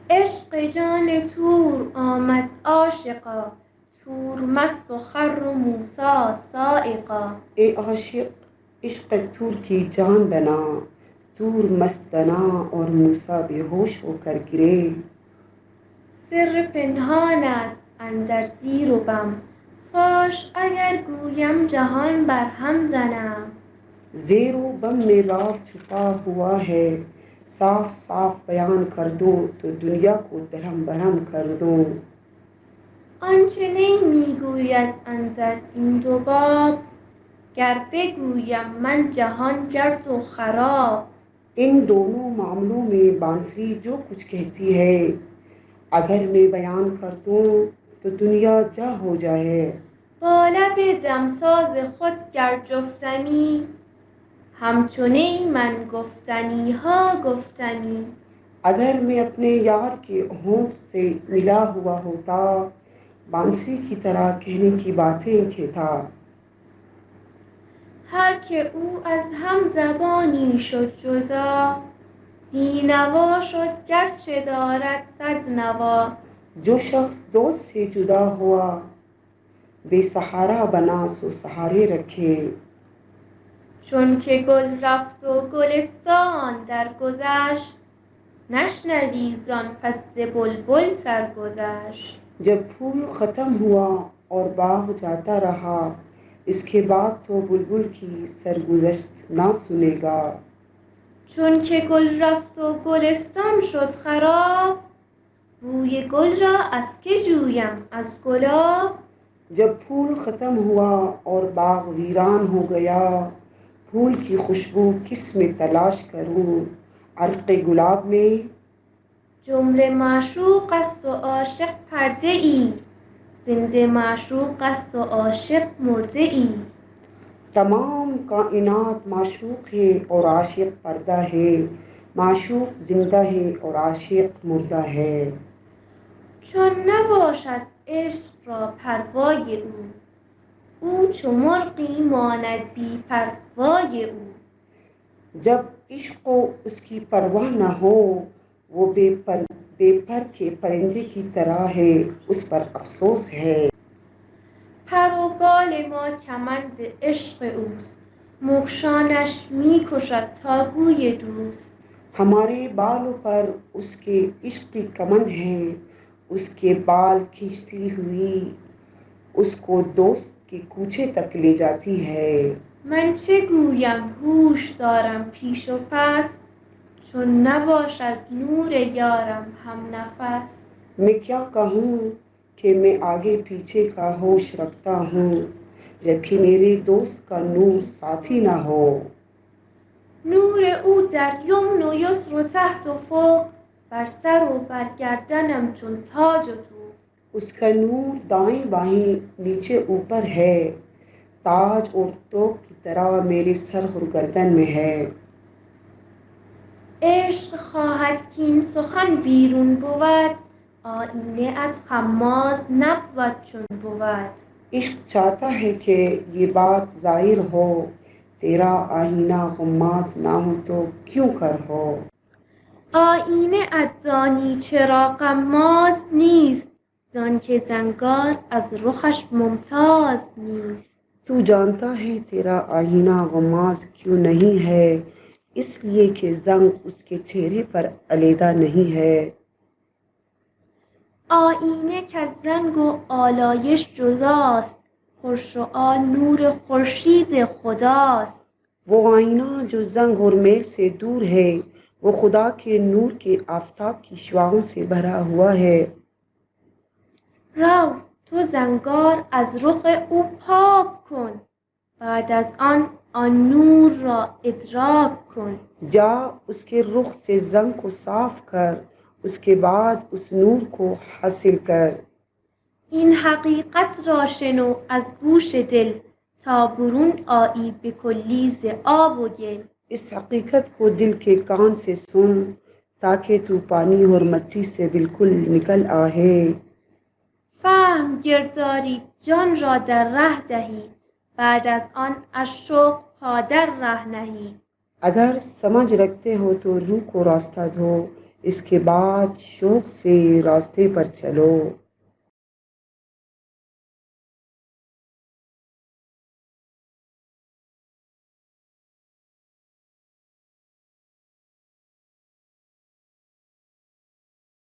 عشق جان تور آمد عاشقا، تور مست و خر و موسی صاعقا. اے عاشق عشق طور کی جان بنا، طور مست بنا اور موسیٰ بے ہوش ہو کر گرے. سر پنهان است اندر زیر و بم، فاش اگر گویم جهان بر هم زنم. زیر و بم میں راز چھپا ہوا ہے، صاف صاف بیان کر دوں تو دنیا کو درہم برہم کر دوں. آنچه نمیگوید اندر این دو باب، گر بگویم من جهان گرد و خراب. ان دونوں معاملوں میں بانسری جو کچھ کہتی ہے، اگر میں بیان کر دوں تو دنیا جا ہو جائے. با لب دمساز خود گر جفتمی، همچنین من گفتنی ها گفتمی. اگر میں اپنے یار کے ہونٹ سے ملا ہوا ہوتا، بانسری کی طرح کہنے کی باتیں کہتا. هر که او از هم زبانی شد جدا، بینوا شد گرچه دارد صد نوا. جو شخص دوست سے جدا ہوا، بے سہارا بنا سو سہارے رکھے. چون که گل رفت و گلستان درگذشت، نشنوی زان پس ز بلبل سرگذشت. جب پھول ختم ہوا اور باغ جاتا رہا، اس کے بعد تو بلبل کی سرگزشت نہ سنے گا. چون که گل رفت و گلستان شد خراب، بوی گل را از که جویم از گلاب. جب پھول ختم ہوا اور باغ ویران ہو گیا، پھول کی خوشبو کس میں تلاش کروں؟ عرق گلاب میں. جمله معشوق است و عاشق پرده ای، زنده معشوق است و عاشق مرده ای. تمام کائنات معشوق ہے اور عاشق پردہ ہے، معشوق زندہ ہے اور عاشق مردہ ہے. چون نباشد عشق را پروای او چو مرغی ماند بی پروای او. جب عشق کو اس کی پرواہ نہ ہو، وہ بے پر کے پرندے کی طرح ہے، اس پر افسوس ہے. پر و بال ما کمند عشق اوست، مگشانش می کشد تا گوی دوست. ہمارے بالوں پر اس کے عشق کی کمند ہے، اس کے بال کھینچتی ہوئی اس کو دوست کے کوچے تک لے جاتی ہے. من چه گویم هوش دارم پیش و پس، چون نباشد نور یارم هم نفس. میں کیا کہوں کہ میں آگے پیچھے کا ہوش رکھتا ہوں، جبکہ میرے دوست کا نور ساتھی نہ ہو. نور او در یمن و یسر و تحت و فوق، بر سر و بر گردنم چون تاج و طوق. اس کا نور دائیں بائیں نیچے اوپر ہے، تاج اور طوق کی طرح میرے سر اور گردن میں ہے. عشق خواهد کاین سخن بیرون بود، آیینه ات غماز نبود چون بود. عشق چاہتا ہے کہ یہ بات ظاہر ہو، تیرا آئینہ غماز نہ ہو تو کیوں کر ہو. آیینه ات دانی چرا غماز نیست، زانکه زنگار از رخش ممتاز نیست. تو جانتا ہے تیرا آئینہ غماز کیوں نہیں ہے، اس لیے کہ زنگ اس کے چہرے پر علیحدہ نہیں ہے. آیینه کز زنگ و آلایش جداست، پرشعاع نور خورشید خداست. وہ آئینہ جو زنگ اور میل سے دور ہے، وہ خدا کے نور کے آفتاب کی شعاعوں سے بھرا ہوا ہے. رو تو زنگار از رخ او پاک کن، بعد از آن نور را ادراک کن. جا اس کے رخ سے زنگ کو صاف کر، اس کے بعد اس نور کو حاصل کر. این حقیقت را شنو از گوش دل، تا برون آیی به کلی ز آب و گل. اس حقیقت کو دل کے کان سے سن، تاکہ تو پانی اور مٹی سے بالکل نکل آئے. فهم گرداری جان را در ره دهی، بعد از آن از شوق پا در ره نهی. اگر سمجھ رکھتے ہو تو روح کو راستہ دو، اس کے بعد شوق سے راستے پر چلو۔